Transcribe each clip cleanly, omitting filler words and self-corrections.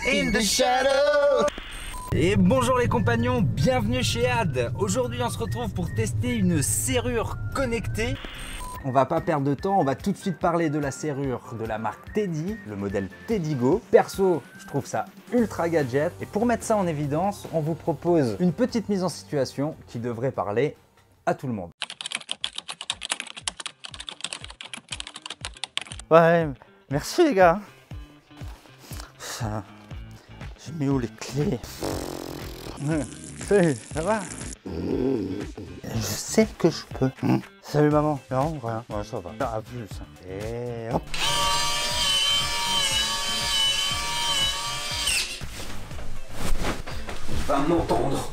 in the shadow. Et bonjour les compagnons, bienvenue chez Ad. Aujourd'hui on se retrouve pour tester une serrure connectée. On va pas perdre de temps, on va tout de suite parler de la serrure de la marque Teddy, le modèle TeddyGo. Perso, je trouve ça ultra gadget. Et pour mettre ça en évidence, on vous propose une petite mise en situation qui devrait parler à tout le monde. Ouais, merci les gars. Ça, j'ai mis où les clés? Salut, ça va? Je sais que je peux. Salut maman. Non, rien. Ouais, ça va. À plus. Et hop. Va m'entendre.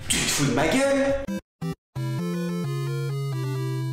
Tu te fous de ma gueule?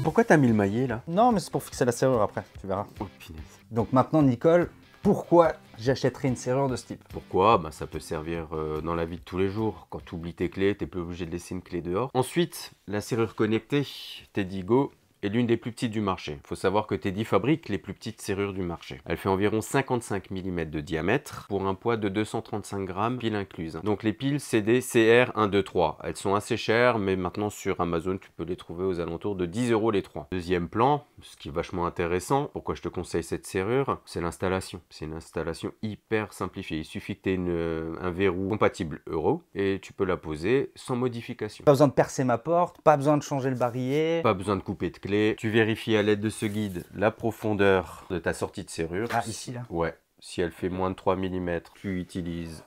Pourquoi t'as mis le maillet là? Non, mais c'est pour fixer la serrure après, tu verras. Oh punaise. Donc maintenant Nicole, pourquoi j'achèterais une serrure de ce type? Pourquoi? Bah, ça peut servir dans la vie de tous les jours. Quand tu oublies tes clés, t'es plus obligé de laisser une clé dehors. Ensuite, la serrure connectée TeddyGo est l'une des plus petites du marché. Il faut savoir que Teddy fabrique les plus petites serrures du marché. Elle fait environ 55 mm de diamètre pour un poids de 235 grammes, piles incluses. Donc les piles CD CR123. Elles sont assez chères, mais maintenant sur Amazon, tu peux les trouver aux alentours de 10 € les 3. Deuxième plan, ce qui est vachement intéressant, pourquoi je te conseille cette serrure, c'est l'installation. C'est une installation hyper simplifiée. Il suffit que tu aies un verrou compatible Euro et tu peux la poser sans modification. Pas besoin de percer ma porte, pas besoin de changer le barillet. Pas besoin de couper de clé. Tu vérifies à l'aide de ce guide la profondeur de ta sortie de serrure. Ah, ici là? Ouais. Si elle fait moins de 3 mm, tu utilises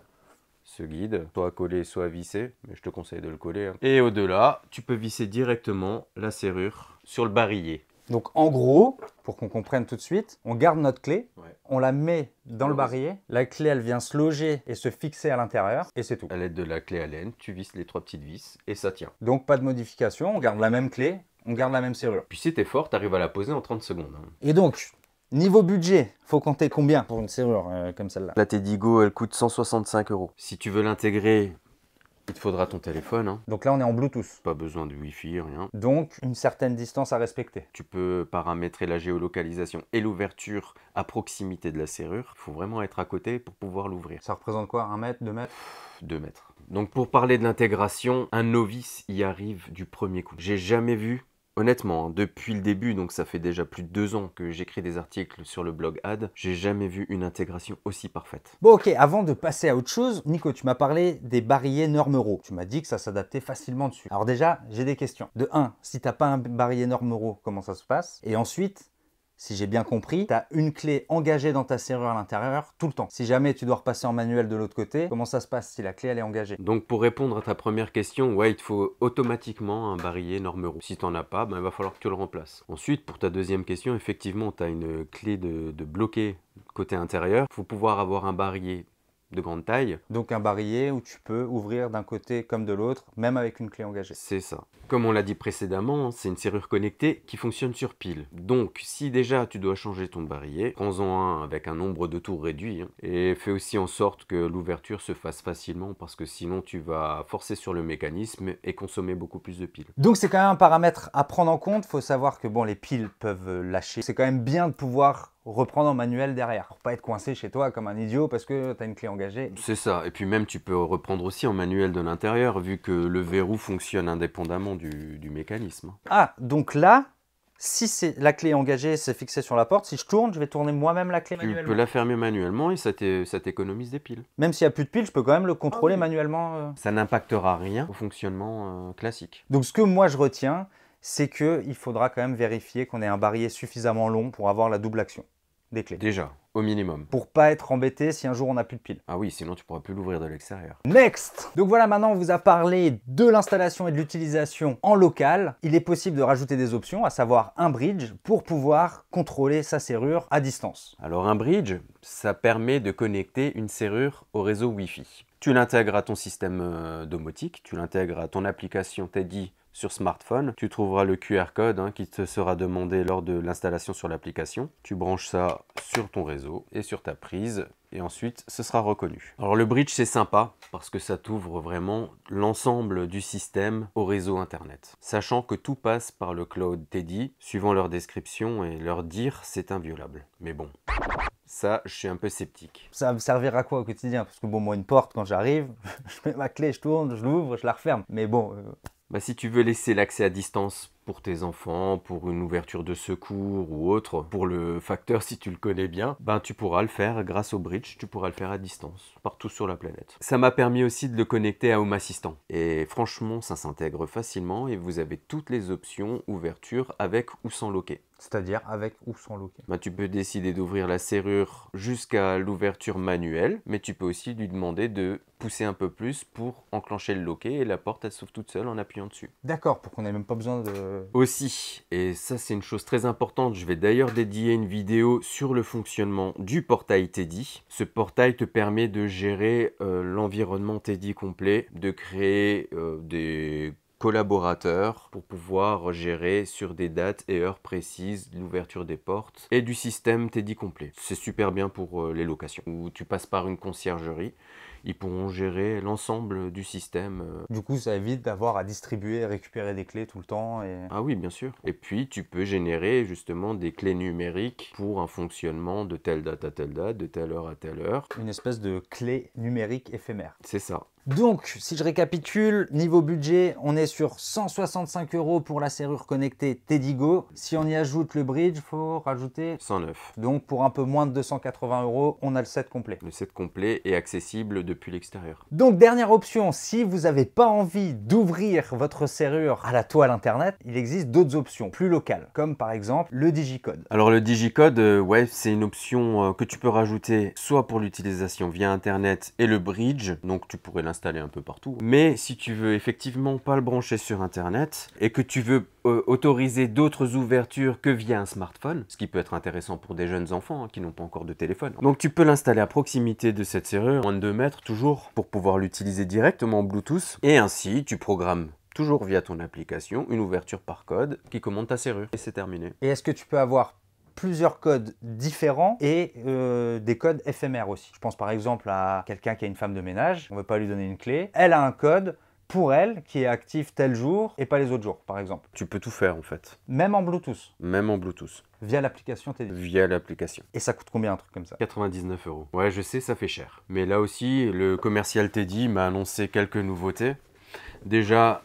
ce guide, soit collé, soit vissé, mais je te conseille de le coller. Et au-delà, tu peux visser directement la serrure sur le barillet. Donc en gros, pour qu'on comprenne tout de suite, on garde notre clé, Ouais. on la met dans le barillet, la clé elle vient se loger et se fixer à l'intérieur et c'est tout. À l'aide de la clé Allen, tu visses les 3 petites vis et ça tient. Donc pas de modification, on garde la même clé, on garde la même serrure. Puis si t'es fort, t'arrives à la poser en 30 secondes. Et donc, niveau budget, faut compter combien pour une serrure comme celle-là? La TeddyGo, elle coûte 165 €. Si tu veux l'intégrer, il te faudra ton téléphone. Donc là on est en Bluetooth. Pas besoin de Wi-Fi, rien. Donc une certaine distance à respecter. Tu peux paramétrer la géolocalisation et l'ouverture à proximité de la serrure. Il faut vraiment être à côté pour pouvoir l'ouvrir. Ça représente quoi? 1 mètre, 2 mètres? 2 mètres. Donc pour parler de l'intégration, un novice y arrive du premier coup. J'ai jamais vu, honnêtement, depuis le début, donc ça fait déjà plus de 2 ans que j'écris des articles sur le blog Ad, j'ai jamais vu une intégration aussi parfaite. Bon ok, avant de passer à autre chose, Nico, tu m'as parlé des barillet norme Euro. Tu m'as dit que ça s'adaptait facilement dessus. Alors déjà, j'ai des questions. De 1, si t'as pas un barillet norme Euro, comment ça se passe? Et ensuite, si j'ai bien compris, tu as une clé engagée dans ta serrure à l'intérieur tout le temps. Si jamais tu dois repasser en manuel de l'autre côté, comment ça se passe si la clé elle est engagée? Donc pour répondre à ta première question, ouais, il te faut automatiquement un barillet norme Euro. Si tu n'en as pas, ben, il va falloir que tu le remplaces. Ensuite, pour ta deuxième question, effectivement, tu as une clé de bloqué côté intérieur. Il faut pouvoir avoir un barillet de grande taille. Donc un barillet où tu peux ouvrir d'un côté comme de l'autre, même avec une clé engagée. C'est ça. Comme on l'a dit précédemment, c'est une serrure connectée qui fonctionne sur pile. Donc, si déjà tu dois changer ton barillet, prends-en un avec un nombre de tours réduit. Et fais aussi en sorte que l'ouverture se fasse facilement parce que sinon tu vas forcer sur le mécanisme et consommer beaucoup plus de piles. Donc c'est quand même un paramètre à prendre en compte. Il faut savoir que bon, les piles peuvent lâcher. C'est quand même bien de pouvoir reprendre en manuel derrière. Pour pas être coincé chez toi comme un idiot parce que tu as une clé engagée. C'est ça. Et puis même tu peux reprendre aussi en manuel de l'intérieur vu que le verrou fonctionne indépendamment du mécanisme. Ah, donc là, si c'est la clé engagée, c'est fixé sur la porte, si je tourne, je vais tourner moi-même la clé Tu manuellement. peux la fermer manuellement et ça t'économise des piles. Même s'il n'y a plus de piles, je peux quand même le contrôler manuellement. Ça n'impactera rien au fonctionnement classique. Donc ce que moi je retiens, c'est qu'il faudra quand même vérifier qu'on ait un barillet suffisamment long pour avoir la double action des clés. Déjà, au minimum. Pour pas être embêté si un jour on n'a plus de piles. Ah oui, sinon tu pourras plus l'ouvrir de l'extérieur. Next! Donc voilà, maintenant on vous a parlé de l'installation et de l'utilisation en local. Il est possible de rajouter des options, à savoir un bridge, pour pouvoir contrôler sa serrure à distance. Alors un bridge, ça permet de connecter une serrure au réseau Wi-Fi. Tu l'intègres à ton système domotique, tu l'intègres à ton application Teddy sur smartphone. Tu trouveras le QR code qui te sera demandé lors de l'installation sur l'application. Tu branches ça sur ton réseau et sur ta prise et ensuite ce sera reconnu. Alors le bridge c'est sympa parce que ça t'ouvre vraiment l'ensemble du système au réseau internet. Sachant que tout passe par le cloud Teddy, suivant leur description et leur dire c'est inviolable. Mais bon, Ça, je suis un peu sceptique. Ça va me servir à quoi au quotidien? Parce que bon, moi, une porte, quand j'arrive, je mets ma clé, je tourne, je l'ouvre, je la referme. Mais bon... Bah, si tu veux laisser l'accès à distance pour tes enfants, pour une ouverture de secours ou autre, pour le facteur si tu le connais bien, ben tu pourras le faire grâce au bridge, tu pourras le faire à distance, partout sur la planète. Ça m'a permis aussi de le connecter à Home Assistant. Et franchement, ça s'intègre facilement et vous avez toutes les options ouverture avec ou sans loquet. C'est-à-dire avec ou sans loquet. Ben, tu peux décider d'ouvrir la serrure jusqu'à l'ouverture manuelle, mais tu peux aussi lui demander de pousser un peu plus pour enclencher le loquet et la porte elle s'ouvre toute seule en appuyant dessus. D'accord, pour qu'on n'ait même pas besoin de... Aussi, et ça c'est une chose très importante, je vais d'ailleurs dédier une vidéo sur le fonctionnement du portail Teddy. Ce portail te permet de gérer l'environnement Teddy complet, de créer des collaborateurs pour pouvoir gérer sur des dates et heures précises l'ouverture des portes et du système Teddy complet. C'est super bien pour les locations où tu passes par une conciergerie. Ils pourront gérer l'ensemble du système. Du coup, ça évite d'avoir à distribuer et récupérer des clés tout le temps. Ah oui, bien sûr. Et puis, tu peux générer justement des clés numériques pour un fonctionnement de telle date à telle date, de telle heure à telle heure. Une espèce de clé numérique éphémère. C'est ça. Donc, si je récapitule, niveau budget, on est sur 165 € pour la serrure connectée TeddyGo. Si on y ajoute le bridge, il faut rajouter 109. Donc, pour un peu moins de 280 €, on a le set complet. Le set complet est accessible depuis l'extérieur. Donc, dernière option, si vous n'avez pas envie d'ouvrir votre serrure à la toile internet, il existe d'autres options plus locales, comme par exemple le digicode. Alors, le digicode, ouais, c'est une option que tu peux rajouter soit pour l'utilisation via internet et le bridge, donc tu pourrais l'installer un peu partout. Mais si tu veux effectivement pas le brancher sur internet et que tu veux autoriser d'autres ouvertures que via un smartphone, ce qui peut être intéressant pour des jeunes enfants qui n'ont pas encore de téléphone. Donc tu peux l'installer à proximité de cette serrure, moins de 2 mètres toujours, pour pouvoir l'utiliser directement en Bluetooth. Et ainsi, tu programmes toujours via ton application une ouverture par code qui commande ta serrure. Et c'est terminé. Et est-ce que tu peux avoir plusieurs codes différents et des codes éphémères aussi? Je pense par exemple à quelqu'un qui a une femme de ménage, on ne veut pas lui donner une clé, elle a un code pour elle qui est actif tel jour et pas les autres jours par exemple. Tu peux tout faire en fait. Même en Bluetooth? Même en Bluetooth. Via l'application Teddy? Via l'application. Et ça coûte combien un truc comme ça? 99 €. Ouais, je sais, ça fait cher. Mais là aussi, le commercial Teddy m'a annoncé quelques nouveautés. Déjà,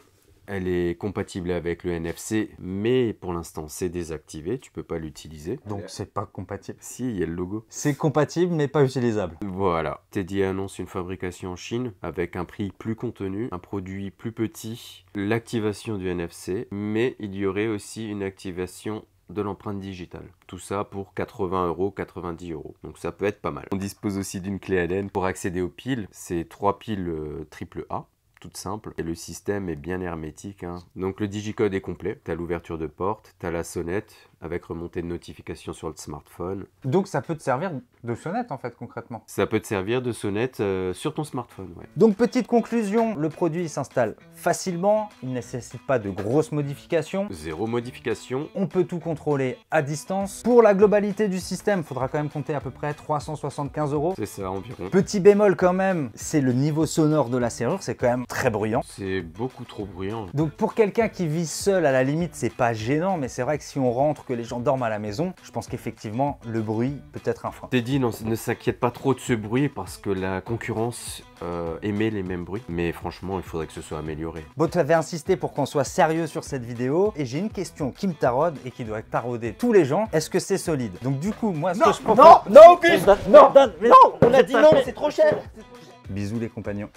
elle est compatible avec le NFC, mais pour l'instant, c'est désactivé. Tu peux pas l'utiliser. Donc, c'est pas compatible. Si, il y a le logo. C'est compatible, mais pas utilisable. Voilà. Teddy annonce une fabrication en Chine avec un prix plus contenu, un produit plus petit, l'activation du NFC, mais il y aurait aussi une activation de l'empreinte digitale. Tout ça pour 80 €, 90 €. Donc ça peut être pas mal. On dispose aussi d'une clé Allen pour accéder aux piles. C'est 3 piles AAA. Toute simple, et le système est bien hermétique, hein. Donc le digicode est complet, tu as l'ouverture de porte, tu as la sonnette avec remontée de notification sur le smartphone. Donc ça peut te servir de sonnette en fait concrètement. Ça peut te servir de sonnette sur ton smartphone, ouais. Donc petite conclusion, le produit s'installe facilement, il ne nécessite pas de grosses modifications. Zéro modification. On peut tout contrôler à distance. Pour la globalité du système, il faudra quand même compter à peu près 375 €. C'est ça environ. Petit bémol quand même, c'est le niveau sonore de la serrure, c'est quand même très bruyant. C'est beaucoup trop bruyant. Donc pour quelqu'un qui vit seul, à la limite, c'est pas gênant, mais c'est vrai que si on rentre, que les gens dorment à la maison, je pense qu'effectivement, le bruit peut être un frein. Teddy ne s'inquiète pas trop de ce bruit parce que la concurrence émet les mêmes bruits. Mais franchement, il faudrait que ce soit amélioré. Bon, tu avais insisté pour qu'on soit sérieux sur cette vidéo, et j'ai une question qui me taraude et qui doit tarauder tous les gens. Est-ce que c'est solide? Donc du coup, moi, ce que je propose... Non, Auguste, non, on a dit non, c'est trop cher. Bisous les compagnons.